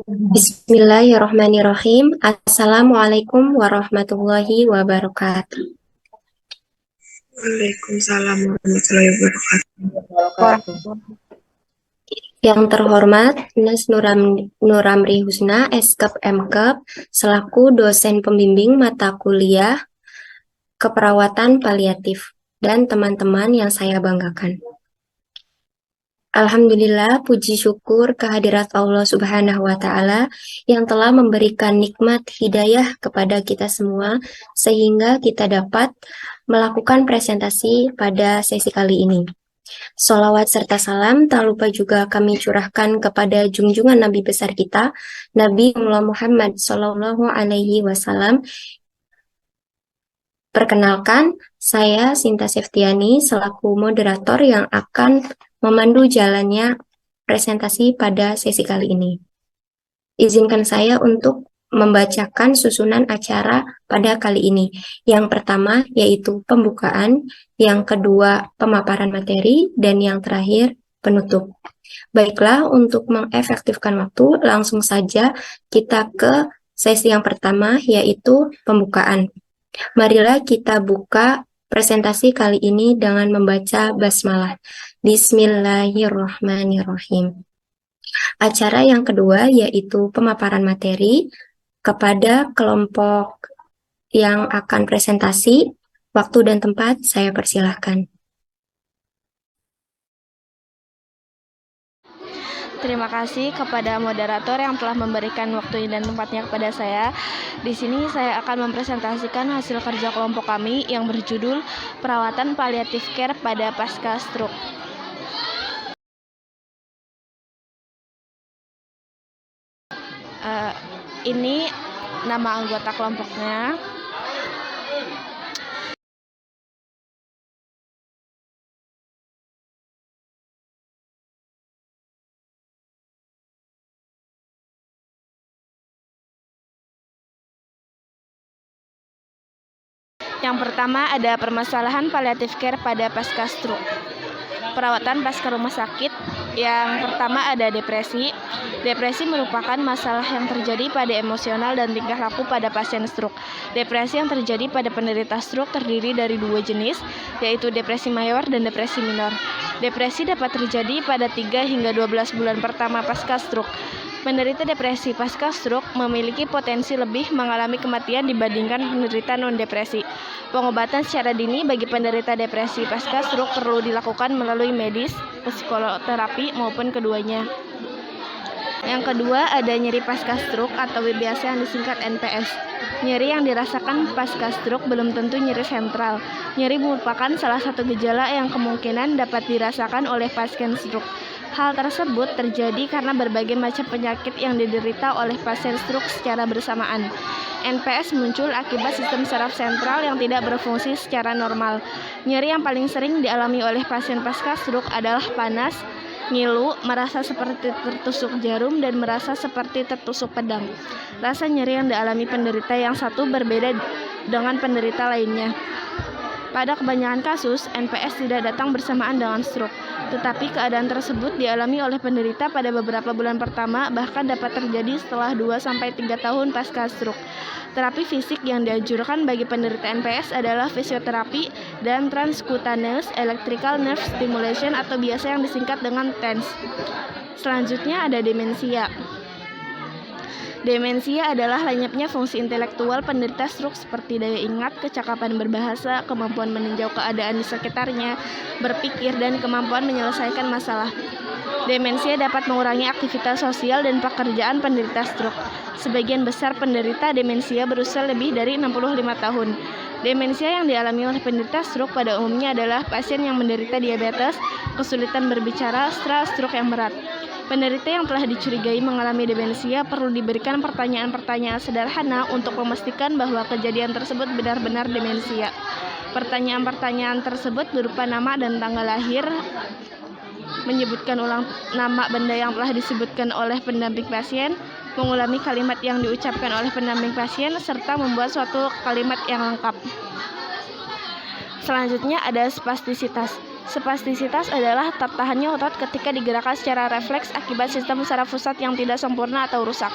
Bismillahirrahmanirrahim. Assalamualaikum warahmatullahi wabarakatuh. Waalaikumsalam warahmatullahi wabarakatuh. Yang terhormat Nas Nuramri Husna, Eskep Mkep, selaku dosen pembimbing mata kuliah keperawatan paliatif dan teman-teman yang saya banggakan. Alhamdulillah, puji syukur kehadirat Allah Subhanahu wa Ta'ala yang telah memberikan nikmat hidayah kepada kita semua, sehingga kita dapat melakukan presentasi pada sesi kali ini. Sholawat serta salam tak lupa juga kami curahkan kepada junjungan Nabi besar kita, Nabi Muhammad Sallallahu Alaihi Wasallam. Perkenalkan, saya Sinta Septiani selaku moderator yang akan memandu jalannya presentasi pada sesi kali ini. Izinkan saya untuk membacakan susunan acara pada kali ini. Yang pertama yaitu pembukaan, yang kedua pemaparan materi, dan yang terakhir penutup. Baiklah, untuk mengefektifkan waktu, langsung saja kita ke sesi yang pertama yaitu pembukaan. Marilah kita buka presentasi kali ini dengan membaca basmalah. Bismillahirrahmanirrahim. Acara yang kedua yaitu pemaparan materi kepada kelompok yang akan presentasi. Waktu dan tempat saya persilahkan. Terima kasih kepada moderator yang telah memberikan waktu dan tempatnya kepada saya. Di sini saya akan mempresentasikan hasil kerja kelompok kami yang berjudul Perawatan Palliative Care pada Pasca Stroke. Ini nama anggota kelompoknya. Yang pertama ada permasalahan palliative care pada pasca stroke. Perawatan pasca rumah sakit. Yang pertama ada depresi. Depresi merupakan masalah yang terjadi pada emosional dan tingkah laku pada pasien stroke. Depresi yang terjadi pada penderita stroke terdiri dari dua jenis, yaitu depresi mayor dan depresi minor. Depresi dapat terjadi pada 3 hingga 12 bulan pertama pasca stroke. Penderita depresi pasca stroke memiliki potensi lebih mengalami kematian dibandingkan penderita non-depresi. Pengobatan secara dini bagi penderita depresi pasca stroke perlu dilakukan melalui medis, psikoterapi, maupun keduanya. Yang kedua, ada nyeri pasca stroke atau biasa yang disingkat NPS. Nyeri yang dirasakan pasca stroke belum tentu nyeri sentral. Nyeri merupakan salah satu gejala yang kemungkinan dapat dirasakan oleh pasien stroke. Hal tersebut terjadi karena berbagai macam penyakit yang diderita oleh pasien stroke secara bersamaan. NPS muncul akibat sistem saraf sentral yang tidak berfungsi secara normal. Nyeri yang paling sering dialami oleh pasien pasca stroke adalah panas, ngilu, merasa seperti tertusuk jarum, dan merasa seperti tertusuk pedang. Rasa nyeri yang dialami penderita yang satu berbeda dengan penderita lainnya. Pada kebanyakan kasus, NPS tidak datang bersamaan dengan stroke, tetapi keadaan tersebut dialami oleh penderita pada beberapa bulan pertama, bahkan dapat terjadi setelah 2-3 tahun pasca stroke. Terapi fisik yang dianjurkan bagi penderita NPS adalah fisioterapi dan transcutaneous electrical nerve stimulation atau biasa yang disingkat dengan TENS. Selanjutnya ada demensia. Demensia adalah lenyapnya fungsi intelektual penderita stroke seperti daya ingat, kecakapan berbahasa, kemampuan meninjau keadaan di sekitarnya, berpikir, dan kemampuan menyelesaikan masalah. Demensia dapat mengurangi aktivitas sosial dan pekerjaan penderita stroke. Sebagian besar penderita demensia berusia lebih dari 65 tahun. Demensia yang dialami oleh penderita stroke pada umumnya adalah pasien yang menderita diabetes, kesulitan berbicara, setelah stroke yang berat. Penderita yang telah dicurigai mengalami demensia perlu diberikan pertanyaan-pertanyaan sederhana untuk memastikan bahwa kejadian tersebut benar-benar demensia. Pertanyaan-pertanyaan tersebut berupa nama dan tanggal lahir, menyebutkan ulang nama benda yang telah disebutkan oleh pendamping pasien, mengulangi kalimat yang diucapkan oleh pendamping pasien, serta membuat suatu kalimat yang lengkap. Selanjutnya ada spastisitas. Spastisitas adalah tak tahannya otot ketika digerakkan secara refleks akibat sistem saraf pusat yang tidak sempurna atau rusak.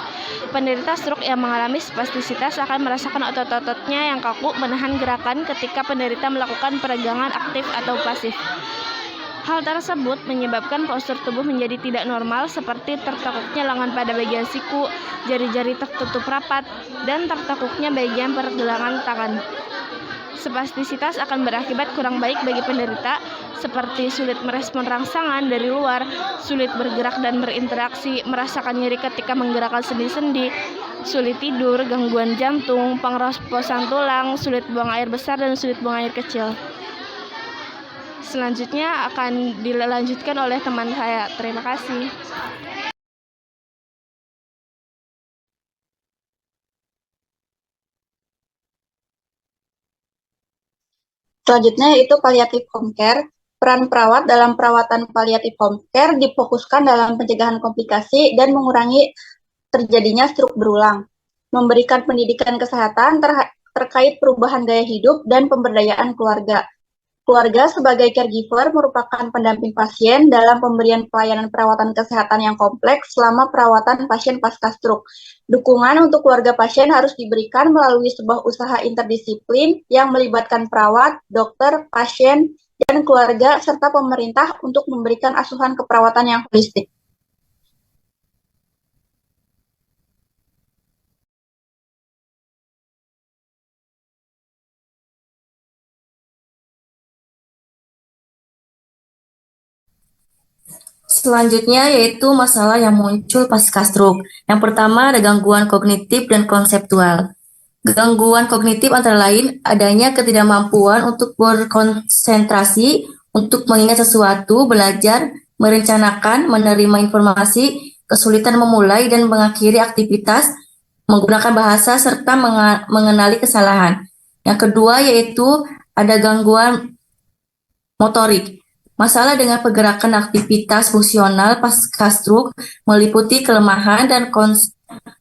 Penderita stroke yang mengalami spastisitas akan merasakan otot-ototnya yang kaku menahan gerakan ketika penderita melakukan peregangan aktif atau pasif. Hal tersebut menyebabkan postur tubuh menjadi tidak normal seperti tertekuknya lengan pada bagian siku, jari-jari tertutup rapat, dan tertekuknya bagian pergelangan tangan. Spastisitas akan berakibat kurang baik bagi penderita, seperti sulit merespon rangsangan dari luar, sulit bergerak dan berinteraksi, merasakan nyeri ketika menggerakkan sendi-sendi, sulit tidur, gangguan jantung, pengeroposan tulang, sulit buang air besar, dan sulit buang air kecil. Selanjutnya akan dilanjutkan oleh teman saya. Terima kasih. Selanjutnya yaitu palliative home care. Peran perawat dalam perawatan palliative home care difokuskan dalam pencegahan komplikasi dan mengurangi terjadinya stroke berulang, memberikan pendidikan kesehatan terkait perubahan gaya hidup dan pemberdayaan keluarga. Keluarga sebagai caregiver merupakan pendamping pasien dalam pemberian pelayanan perawatan kesehatan yang kompleks selama perawatan pasien pasca stroke. Dukungan untuk keluarga pasien harus diberikan melalui sebuah usaha interdisiplin yang melibatkan perawat, dokter, pasien, dan keluarga, serta pemerintah untuk memberikan asuhan keperawatan yang holistik. Selanjutnya yaitu masalah yang muncul pasca stroke. Yang pertama ada gangguan kognitif dan konseptual. Gangguan kognitif antara lain adanya ketidakmampuan untuk berkonsentrasi, untuk mengingat sesuatu, belajar, merencanakan, menerima informasi, kesulitan memulai dan mengakhiri aktivitas, menggunakan bahasa, serta mengenali kesalahan. Yang kedua yaitu ada gangguan motorik. Masalah dengan pergerakan aktivitas fungsional pasca stroke meliputi kelemahan dan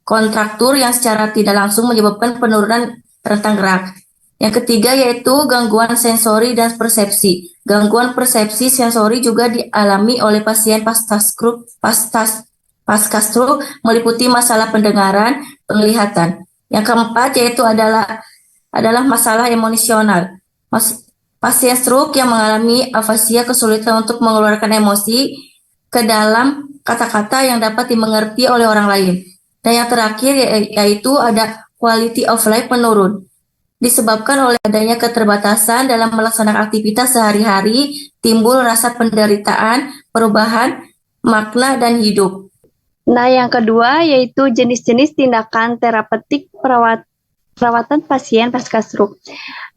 kontraktur yang secara tidak langsung menyebabkan penurunan rentang gerak. Yang ketiga yaitu gangguan sensori dan persepsi. Gangguan persepsi sensori juga dialami oleh pasien pasca stroke meliputi masalah pendengaran, penglihatan. Yang keempat yaitu adalah masalah emosional. Pasien stroke yang mengalami afasia kesulitan untuk mengeluarkan emosi ke dalam kata-kata yang dapat dimengerti oleh orang lain. Dan yang terakhir yaitu ada quality of life menurun. Disebabkan oleh adanya keterbatasan dalam melaksanakan aktivitas sehari-hari, timbul rasa penderitaan, perubahan, makna, dan hidup. Nah, yang kedua yaitu jenis-jenis tindakan terapeutik perawatan pasien pasca stroke.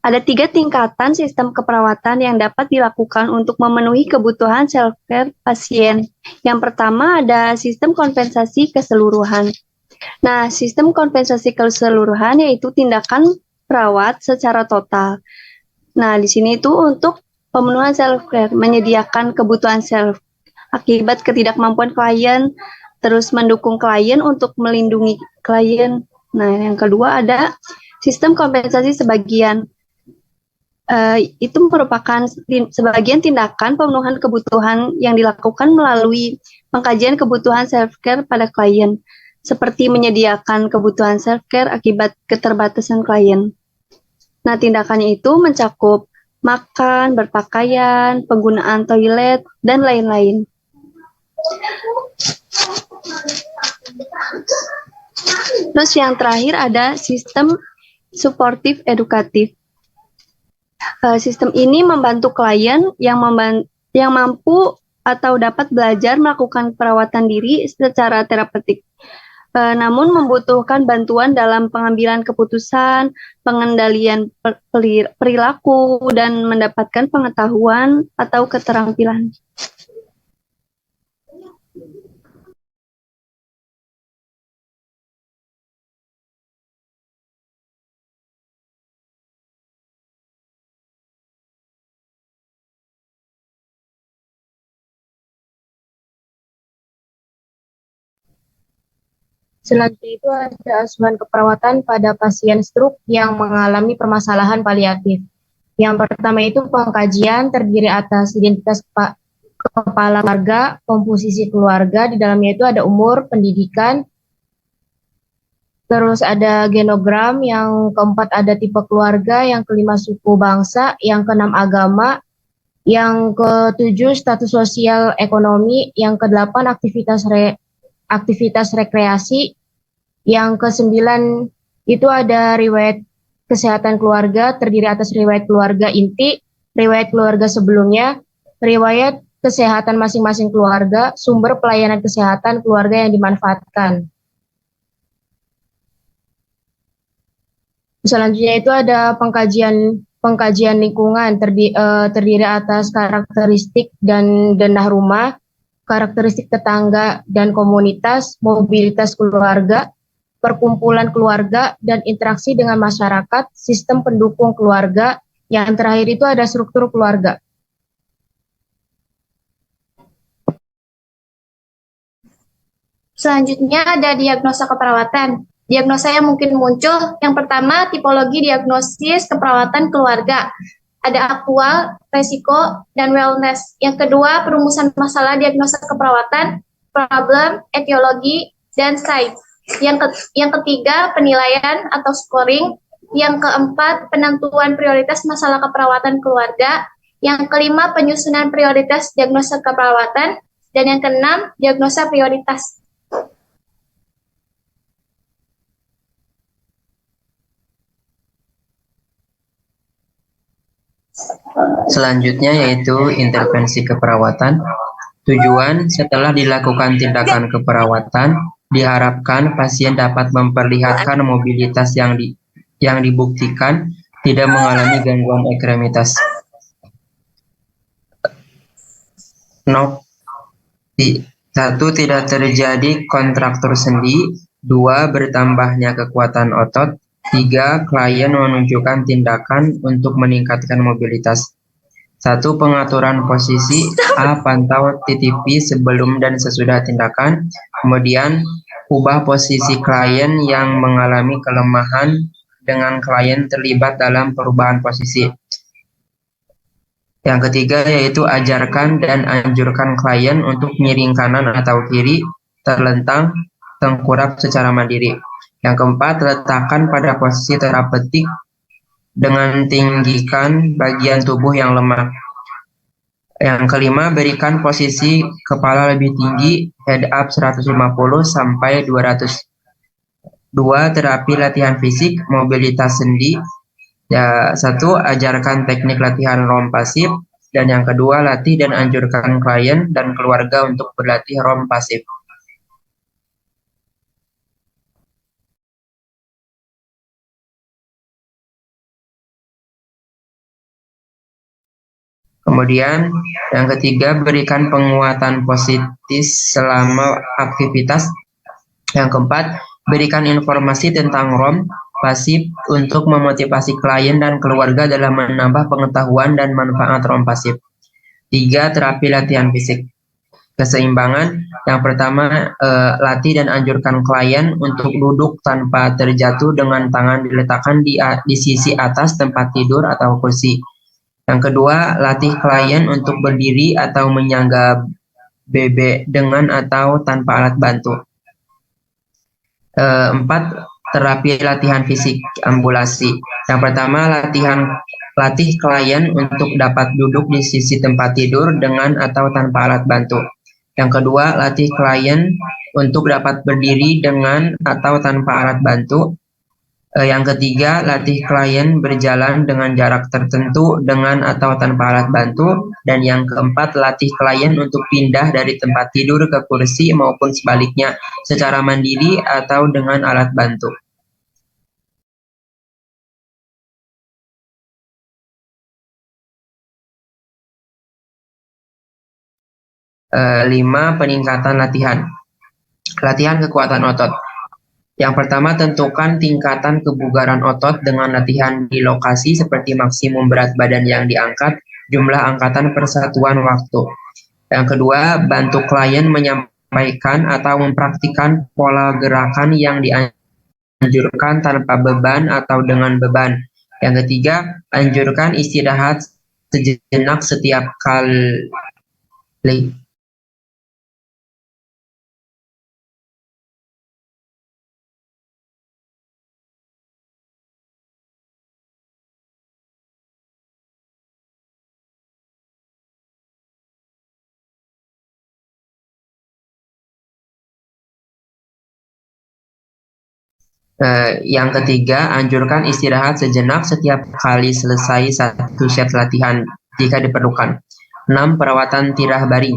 Ada 3 tingkatan sistem keperawatan yang dapat dilakukan untuk memenuhi kebutuhan self-care pasien. Yang pertama ada sistem kompensasi keseluruhan. Nah, sistem kompensasi keseluruhan yaitu tindakan perawat secara total. Nah, di sini itu untuk pemenuhan self-care, menyediakan kebutuhan self akibat ketidakmampuan klien, terus mendukung klien untuk melindungi klien. Nah, yang kedua ada sistem kompensasi sebagian. Itu merupakan sebagian tindakan pemenuhan kebutuhan yang dilakukan melalui pengkajian kebutuhan self-care pada klien, seperti menyediakan kebutuhan self-care akibat keterbatasan klien. Nah, tindakannya itu mencakup makan, berpakaian, penggunaan toilet, dan lain-lain. Terus yang terakhir ada sistem suportif edukatif. Sistem ini membantu klien yang mampu atau dapat belajar melakukan perawatan diri secara terapeutik, namun membutuhkan bantuan dalam pengambilan keputusan, pengendalian perilaku, dan mendapatkan pengetahuan atau keterampilan. Selanjutnya itu ada asuhan keperawatan pada pasien stroke yang mengalami permasalahan paliatif. Yang pertama itu pengkajian terdiri atas identitas kepala keluarga, komposisi keluarga, di dalamnya itu ada umur, pendidikan, terus ada genogram, yang keempat ada tipe keluarga, yang kelima suku bangsa, yang keenam agama, yang ketujuh status sosial ekonomi, yang kedelapan aktivitas rekreasi, yang kesembilan itu ada riwayat kesehatan keluarga, terdiri atas riwayat keluarga inti, riwayat keluarga sebelumnya, riwayat kesehatan masing-masing keluarga, sumber pelayanan kesehatan keluarga yang dimanfaatkan. Selanjutnya itu ada pengkajian lingkungan, terdiri atas karakteristik dan denah rumah, karakteristik tetangga dan komunitas, mobilitas keluarga, perkumpulan keluarga, dan interaksi dengan masyarakat, sistem pendukung keluarga. Yang terakhir itu ada struktur keluarga. Selanjutnya ada diagnosa keperawatan. Diagnosa yang mungkin muncul, yang pertama tipologi diagnosis keperawatan keluarga. Ada aktual, resiko, dan wellness. Yang kedua, perumusan masalah diagnosa keperawatan, problem, etiologi, dan science. Yang ketiga, penilaian atau scoring. Yang keempat, penentuan prioritas masalah keperawatan keluarga. Yang kelima, penyusunan prioritas diagnosa keperawatan. Dan yang keenam, diagnosa prioritas. Selanjutnya yaitu intervensi keperawatan. Tujuan setelah dilakukan tindakan keperawatan, diharapkan pasien dapat memperlihatkan mobilitas yang dibuktikan tidak mengalami gangguan ekstremitas. Satu, tidak terjadi kontraktur sendi. Dua, bertambahnya kekuatan otot. Tiga, klien menunjukkan tindakan untuk meningkatkan mobilitas. Satu, pengaturan posisi. A, pantau TTP sebelum dan sesudah tindakan. Kemudian, ubah posisi klien yang mengalami kelemahan dengan klien terlibat dalam perubahan posisi. Yang ketiga yaitu ajarkan dan anjurkan klien untuk miring kanan atau kiri, terlentang, tengkurap secara mandiri. Yang keempat, letakkan pada posisi terapeutik dengan tinggikan bagian tubuh yang lemah. Yang kelima, berikan posisi kepala lebih tinggi, head up 150 sampai 200. Dua, terapi latihan fisik, mobilitas sendi. Ya, satu, ajarkan teknik latihan ROM pasif. Dan yang kedua, latih dan anjurkan klien dan keluarga untuk berlatih ROM pasif. Kemudian yang ketiga, berikan penguatan positif selama aktivitas. Yang keempat, berikan informasi tentang ROM pasif untuk memotivasi klien dan keluarga dalam menambah pengetahuan dan manfaat ROM pasif. Tiga, terapi latihan fisik. Keseimbangan. Yang pertama, latih dan anjurkan klien untuk duduk tanpa terjatuh dengan tangan diletakkan di sisi atas tempat tidur atau kursi. Yang kedua, latih klien untuk berdiri atau menyangga BB dengan atau tanpa alat bantu. Empat, terapi latihan fisik ambulasi. Yang pertama, latih klien untuk dapat duduk di sisi tempat tidur dengan atau tanpa alat bantu. Yang kedua, latih klien untuk dapat berdiri dengan atau tanpa alat bantu. Yang ketiga, latih klien berjalan dengan jarak tertentu dengan atau tanpa alat bantu. Dan yang keempat, latih klien untuk pindah dari tempat tidur ke kursi maupun sebaliknya secara mandiri atau dengan alat bantu. Lima, peningkatan latihan. Latihan kekuatan otot. Yang pertama, tentukan tingkatan kebugaran otot dengan latihan di lokasi seperti maksimum berat badan yang diangkat, jumlah angkatan per satuan waktu. Yang kedua, bantu klien menyampaikan atau mempraktikkan pola gerakan yang dianjurkan tanpa beban atau dengan beban. Yang ketiga, anjurkan istirahat sejenak setiap kali. Yang ketiga, anjurkan istirahat sejenak setiap kali selesai satu set latihan jika diperlukan. 6. Perawatan tirah baring.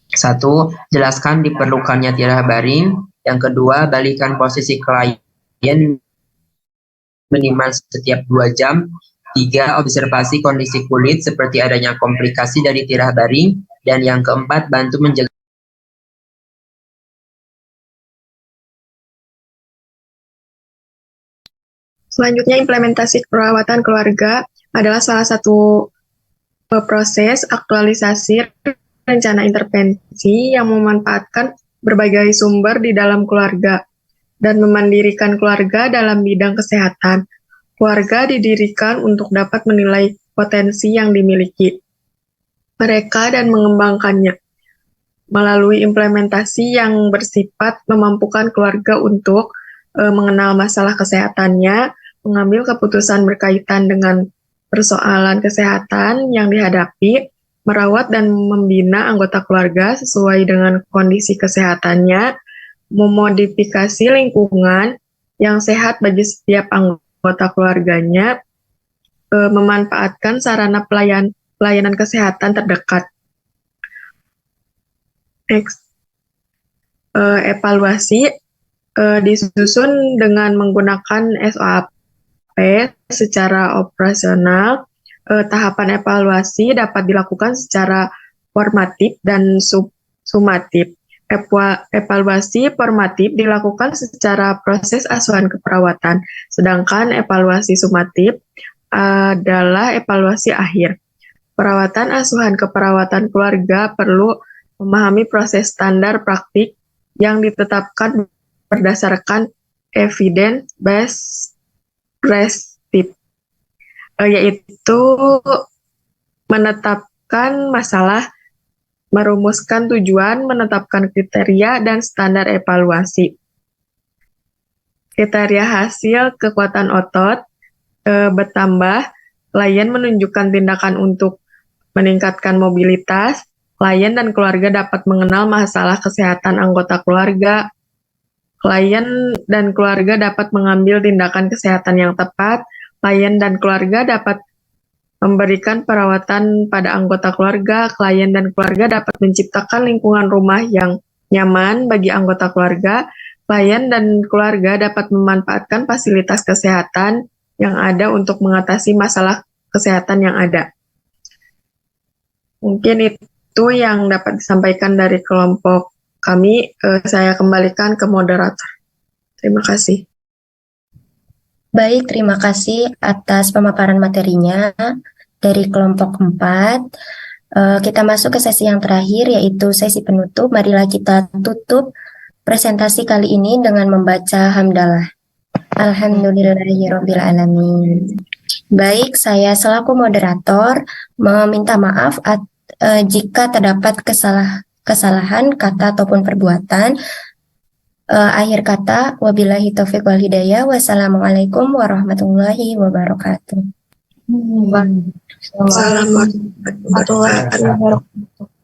1. Jelaskan diperlukannya tirah baring. Yang kedua, balikan posisi klien minimal setiap 2 jam. 3. Observasi kondisi kulit seperti adanya komplikasi dari tirah baring. Dan yang keempat, bantu menjaga. Selanjutnya, implementasi perawatan keluarga adalah salah satu proses aktualisasi rencana intervensi yang memanfaatkan berbagai sumber di dalam keluarga dan memandirikan keluarga dalam bidang kesehatan. Keluarga didirikan untuk dapat menilai potensi yang dimiliki mereka dan mengembangkannya melalui implementasi yang bersifat memampukan keluarga untuk mengenal masalah kesehatannya, mengambil keputusan berkaitan dengan persoalan kesehatan yang dihadapi, merawat dan membina anggota keluarga sesuai dengan kondisi kesehatannya, memodifikasi lingkungan yang sehat bagi setiap anggota keluarganya, memanfaatkan sarana pelayanan kesehatan terdekat. Next. Evaluasi disusun dengan menggunakan SOP secara operasional. Tahapan evaluasi dapat dilakukan secara formatif dan sumatif. Evaluasi formatif dilakukan secara proses asuhan keperawatan, sedangkan evaluasi sumatif adalah evaluasi akhir. Perawatan asuhan keperawatan keluarga perlu memahami proses standar praktik yang ditetapkan berdasarkan evidence-based prescriptive, yaitu menetapkan masalah, merumuskan tujuan, menetapkan kriteria dan standar evaluasi. Kriteria hasil kekuatan otot bertambah, klien menunjukkan tindakan untuk meningkatkan mobilitas, klien dan keluarga dapat mengenal masalah kesehatan anggota keluarga, klien dan keluarga dapat mengambil tindakan kesehatan yang tepat, klien dan keluarga dapat memberikan perawatan pada anggota keluarga, klien dan keluarga dapat menciptakan lingkungan rumah yang nyaman bagi anggota keluarga, klien dan keluarga dapat memanfaatkan fasilitas kesehatan yang ada untuk mengatasi masalah kesehatan yang ada. Mungkin itu yang dapat disampaikan dari kelompok kami. Saya kembalikan ke moderator. Terima kasih. Baik, terima kasih atas pemaparan materinya dari kelompok 4. Kita masuk ke sesi yang terakhir, yaitu sesi penutup. Marilah kita tutup presentasi kali ini dengan membaca hamdalah. Alhamdulillahirabbil alamin. Baik, saya selaku moderator meminta maaf jika terdapat kesalahan kata ataupun perbuatan. Akhir kata, wabillahi taufiq wal hidayah. Wassalamualaikum warahmatullahi wabarakatuh. Assalamualaikum warahmatullahi wabarakatuh.